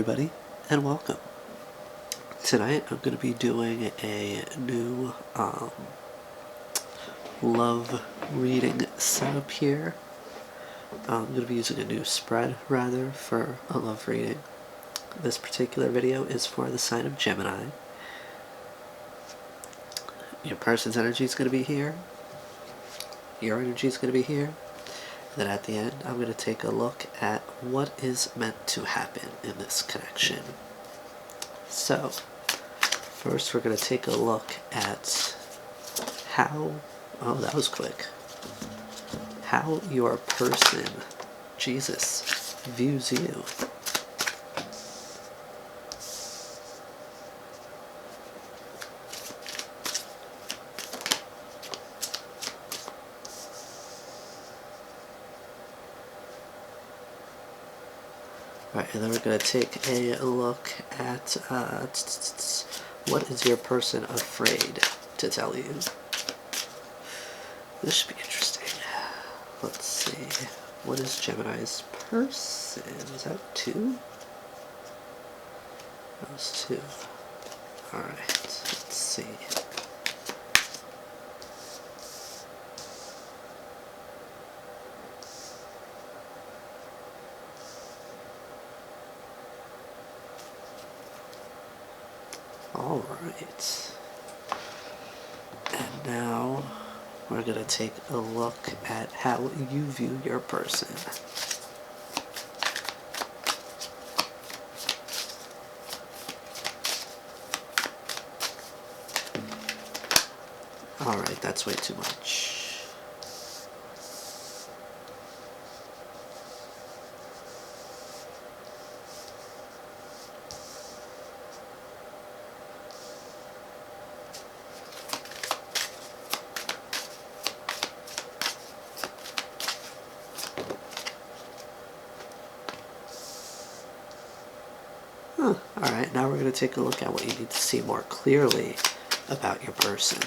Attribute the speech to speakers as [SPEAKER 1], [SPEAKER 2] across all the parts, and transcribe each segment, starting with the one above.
[SPEAKER 1] everybody, and welcome. Tonight I'm going to be doing a new love reading setup here. I'm going to be using a new spread, rather, for a love reading. This particular video is for the sign of Gemini. Your person's energy is going to be here. Your energy is going to be here. Then at the end, I'm going to take a look at what is meant to happen in this connection. So, first we're going to take a look at how, oh that was quick, how your person, Jesus, views you. Right, and then we're going to take a look at what is your person afraid to tell you. This should be interesting. Let's see. What is Gemini's person? Is that 2? That was 2. Alright, let's see. Alright, and now we're going to take a look at how you view your person. Alright, that's way too much. Alright, now we're going to take a look at what you need to see more clearly about your person.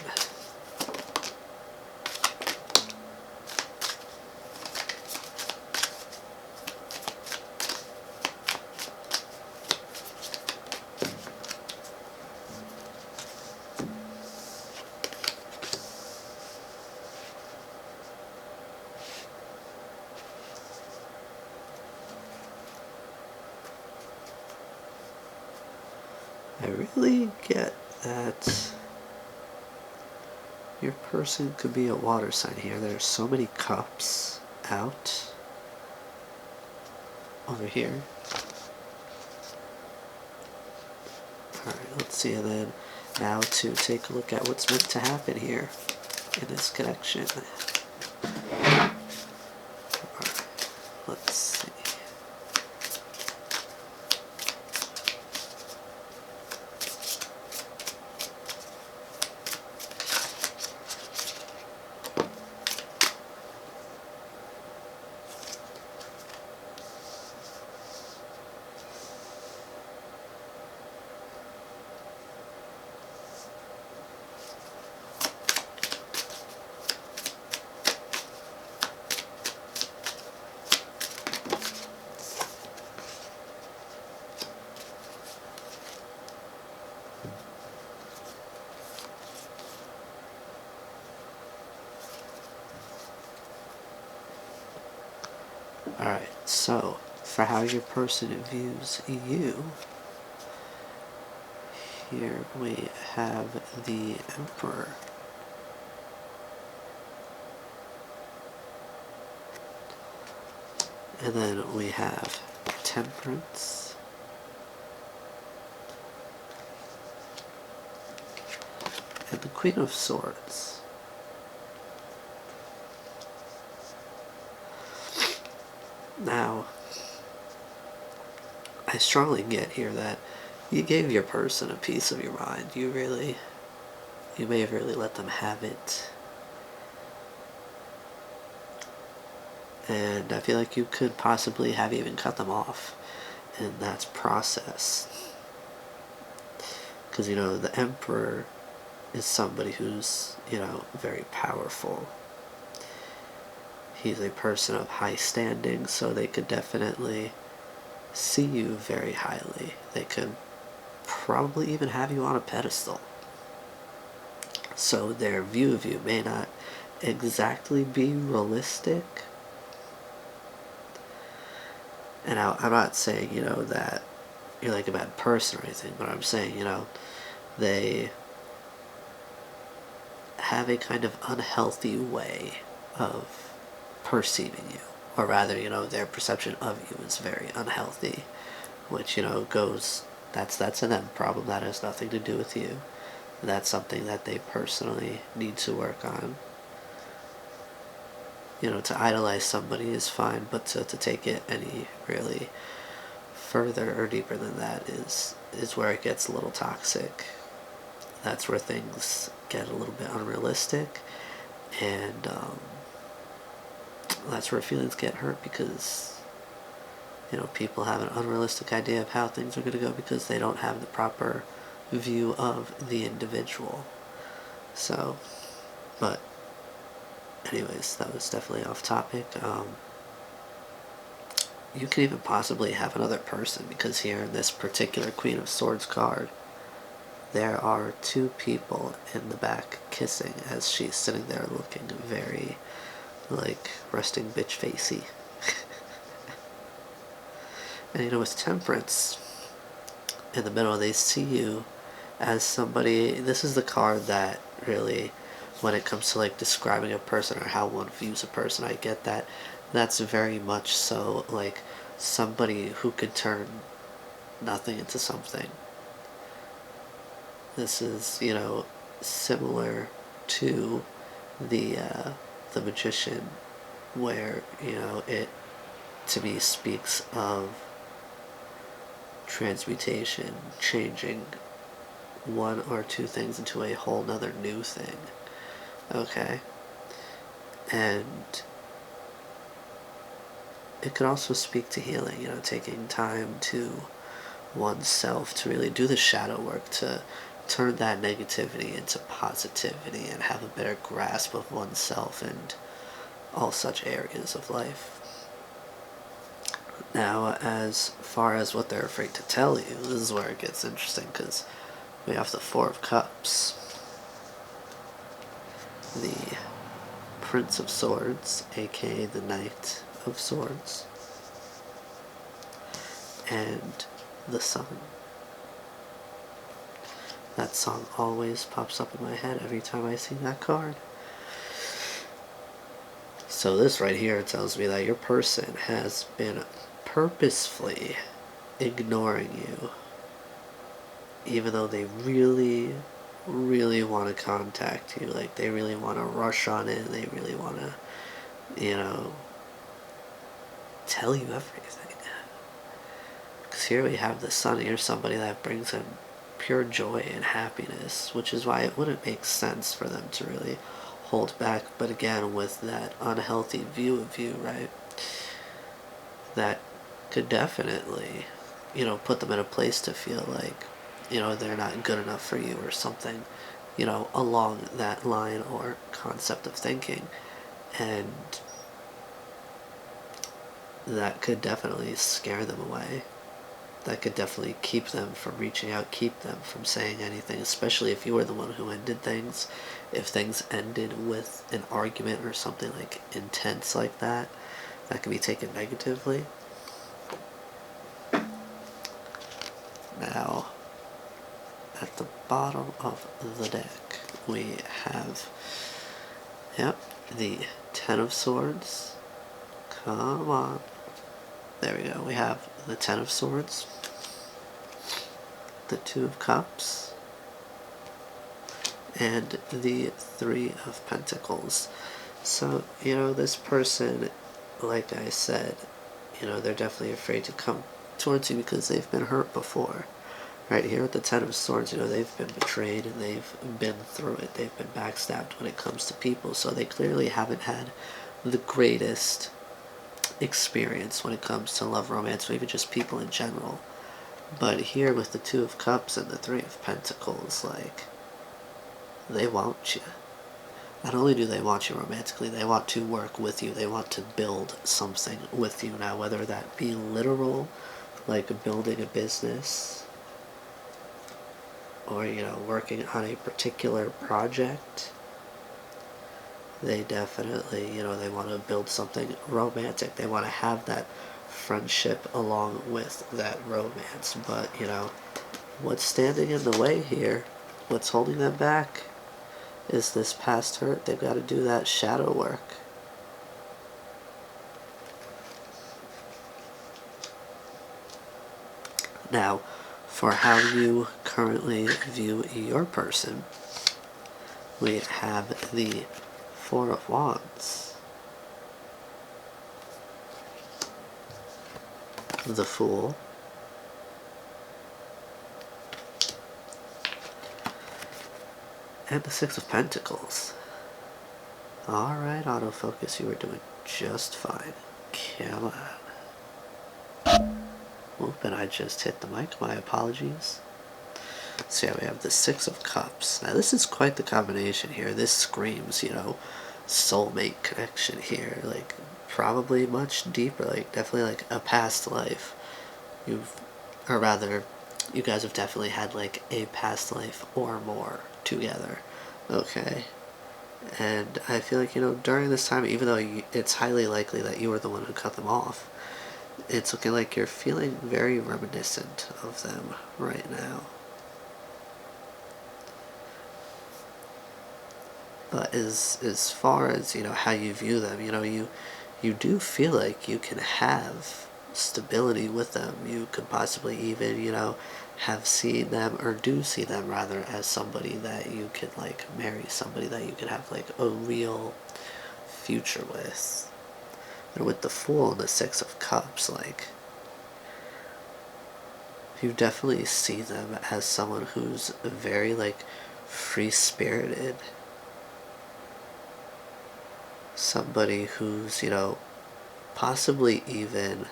[SPEAKER 1] I really get that your person could be a water sign here. There's so many cups out over here. Alright, let's see, and then now to take a look at what's meant to happen here in this connection. Alright, let's see. Alright, so for how your person views you, here we have the Emperor. And then we have Temperance. And the Queen of Swords. Now, I strongly get here that you gave your person a piece of your mind. You may have really let them have it. And I feel like you could possibly have even cut them off in that process. Because, the Emperor is somebody who's, very powerful. He's a person of high standing, so they could definitely see you very highly. They could probably even have you on a pedestal. So their view of you may not exactly be realistic. And I'm not saying, that you're like a bad person or anything, but I'm saying, they have a kind of unhealthy way of perceiving you. Or rather, their perception of you is very unhealthy, which, goes, that's a them problem. That has nothing to do with you. That's something that they personally need to work on. To idolize somebody is fine, but to take it any really further or deeper than that is where it gets a little toxic. That's where things get a little bit unrealistic, and that's where feelings get hurt because people have an unrealistic idea of how things are going to go because they don't have the proper view of the individual. So, but anyways, that was definitely off topic. You can even possibly have another person because here in this particular Queen of Swords card, there are two people in the back kissing as she's sitting there looking very, like, resting bitch facey. And with Temperance in the middle, they see you as somebody. This is the card that really, when it comes to like describing a person or how one views a person, I get that. That's very much so like somebody who could turn nothing into something. This is, similar to the Magician, where it to me speaks of transmutation, changing one or two things into a whole nother new thing. Okay? And it could also speak to healing, taking time to oneself to really do the shadow work, to turn that negativity into positivity and have a better grasp of oneself and all such areas of life. Now, as far as what they're afraid to tell you, this is where it gets interesting because we have the Four of Cups, the Prince of Swords, aka the Knight of Swords, and the Sun. That song always pops up in my head every time I see that card. So this right here tells me that your person has been purposefully ignoring you, even though they really, really want to contact you. Like, they really want to rush on it, they really want to, tell you everything. Because here we have the Sun. Here's somebody that brings in pure joy and happiness, which is why it wouldn't make sense for them to really hold back. But again, with that unhealthy view of you, right, that could definitely, put them in a place to feel like, they're not good enough for you or something, along that line or concept of thinking. And that could definitely scare them away. That could definitely keep them from reaching out, keep them from saying anything, especially if you were the one who ended things. If things ended with an argument or something like intense like that, that could be taken negatively. Now, at the bottom of the deck, we have, the Ten of Swords. Come on. There we go. We have the Ten of Swords, the Two of Cups, and the Three of Pentacles. So, this person, like I said, they're definitely afraid to come towards you because they've been hurt before. Right here with the Ten of Swords, they've been betrayed and they've been through it. They've been backstabbed when it comes to people. So they clearly haven't had the greatest experience when it comes to love, romance, or even just people in general. But here with the Two of Cups and the Three of Pentacles, like, they want you. Not only do they want you romantically, they want to work with you. They want to build something with you. Now, whether that be literal, like building a business, or working on a particular project. They definitely, they want to build something romantic. They want to have that friendship along with that romance. But what's standing in the way here, what's holding them back, is this past hurt. They've got to do that shadow work. Now, for how you currently view your person, we have the Four of Wands, the Fool, and the Six of Pentacles. Alright, autofocus, you were doing just fine. Come on. Oop, and I just hit the mic, my apologies. So yeah, we have the Six of Cups. Now this is quite the combination here. This screams, soulmate connection here. Like, probably much deeper, like, definitely like a past life. You guys have definitely had like a past life or more together. Okay. And I feel like, during this time, even though it's highly likely that you were the one who cut them off, it's looking like you're feeling very reminiscent of them right now. But as far as, how you view them, you do feel like you can have stability with them. You could possibly even, have seen them, or do see them rather, as somebody that you could like marry, somebody that you could have like a real future with. And with the Fool and the Six of Cups, like, you definitely see them as someone who's very like free-spirited. Somebody who's, possibly even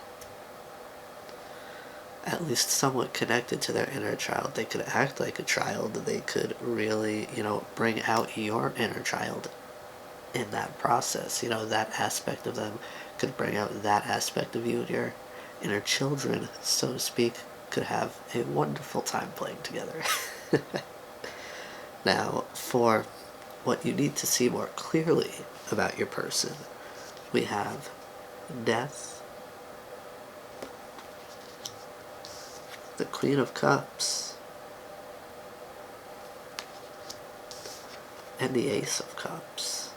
[SPEAKER 1] at least somewhat connected to their inner child. They could act like a child. They could really, bring out your inner child in that process. That aspect of them could bring out that aspect of you, and your inner children, so to speak, could have a wonderful time playing together. Now, for what you need to see more clearly about your person, we have Death, the Queen of Cups, and the Ace of Cups.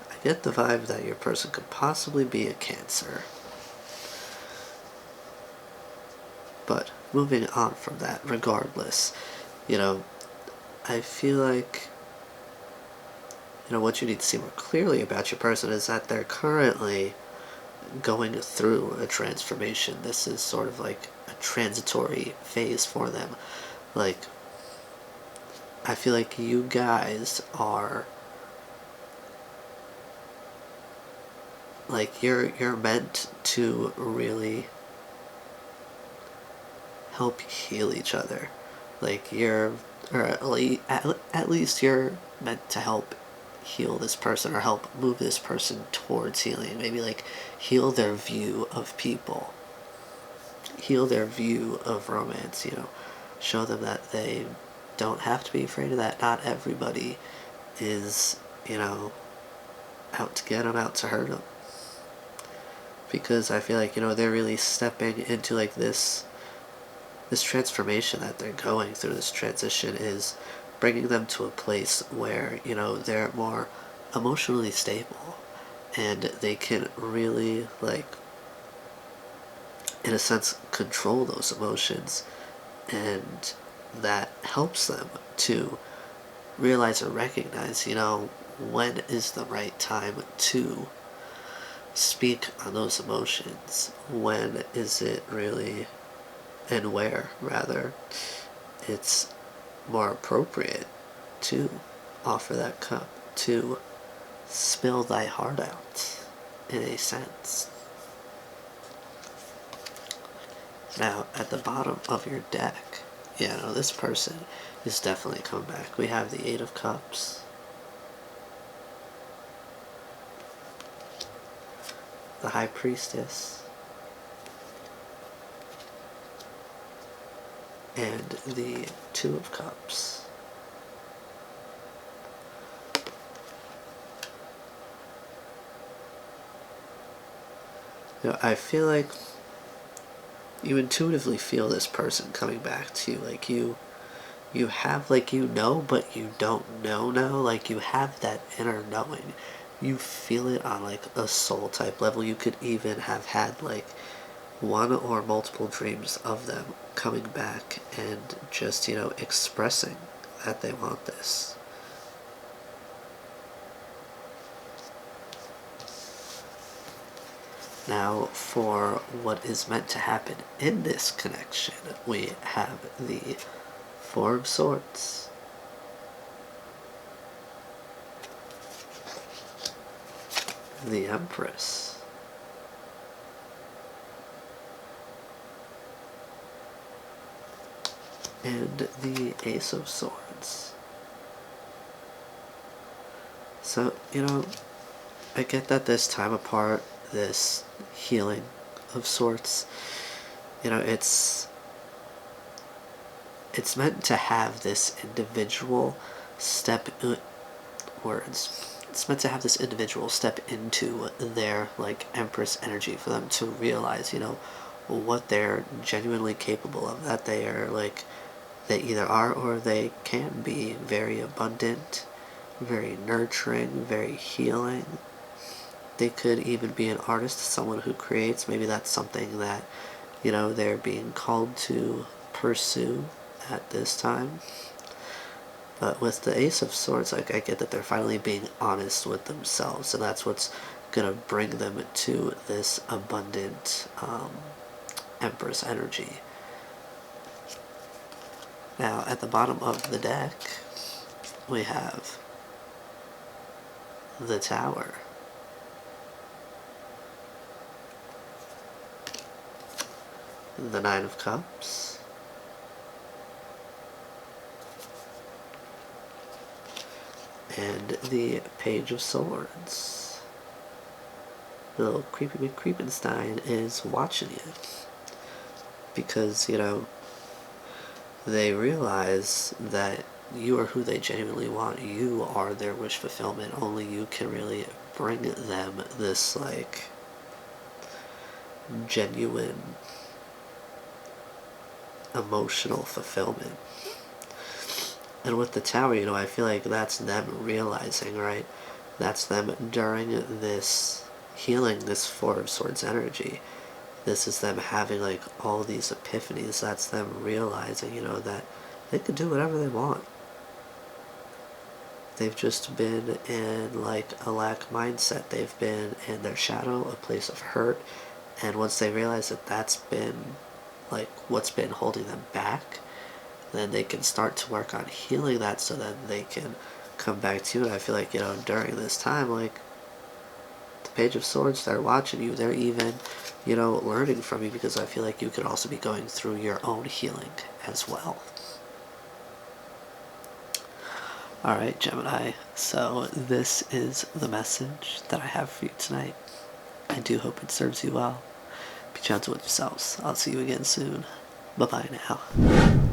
[SPEAKER 1] I get the vibe that your person could possibly be a Cancer. But moving on from that, regardless, I feel like, what you need to see more clearly about your person is that they're currently going through a transformation. This is sort of like a transitory phase for them. Like, I feel like you guys are, like, you're meant to really help heal each other. Like, at least you're meant to help heal this person, or help move this person towards healing. Maybe like heal their view of people, heal their view of romance. Show them that they don't have to be afraid of that. Not everybody is, out to get them, out to hurt them. Because I feel like, they're really stepping into like this transformation that they're going through. This transition is bringing them to a place where, they're more emotionally stable, and they can really, like, in a sense, control those emotions, and that helps them to realize or recognize, when is the right time to speak on those emotions. When is it really, and where, rather, it's more appropriate to offer that cup, to spill thy heart out, in a sense. Now, at the bottom of your deck, this person is definitely come back. We have the Eight of Cups, the High Priestess, and the Two of Cups. I feel like you intuitively feel this person coming back to you. Like you have, like, but you don't know now. Like, you have that inner knowing. You feel it on, like, a soul type level. You could even have had, like, one or multiple dreams of them coming back and just, expressing that they want this. Now, for what is meant to happen in this connection, we have the Four of Swords, the Empress, and the Ace of Swords. So, I get that this time apart, this healing of sorts, it's meant to have this individual step it's meant to have this individual step into their, like, Empress energy, for them to realize, what they're genuinely capable of, that they are, like, they either are or they can be very abundant, very nurturing, very healing. They could even be an artist, someone who creates. Maybe that's something that, they're being called to pursue at this time. But with the Ace of Swords, like, I get that they're finally being honest with themselves, and that's what's gonna bring them to this abundant Empress energy. Now, at the bottom of the deck, we have the Tower. The Nine of Cups. And the Page of Swords. Little creepy McCreepenstein is watching you. Because, they realize that you are who they genuinely want. You are their wish fulfillment. Only you can really bring them this, like, genuine emotional fulfillment. And with the Tower, I feel like that's them realizing, right? That's them during this healing, this Four of Swords energy. This is them having, like, all these epiphanies. That's them realizing, that they can do whatever they want. They've just been in, like, a lack mindset. They've been in their shadow, a place of hurt. And once they realize that that's been, like, what's been holding them back, then they can start to work on healing that, so that they can come back to you. And I feel like, during this time, like, the Page of Swords, they're watching you. They're even, learning from you, because I feel like you could also be going through your own healing as well. Alright, Gemini, so this is the message that I have for you tonight. I do hope it serves you well. Be gentle with yourselves. I'll see you again soon. Bye-bye now.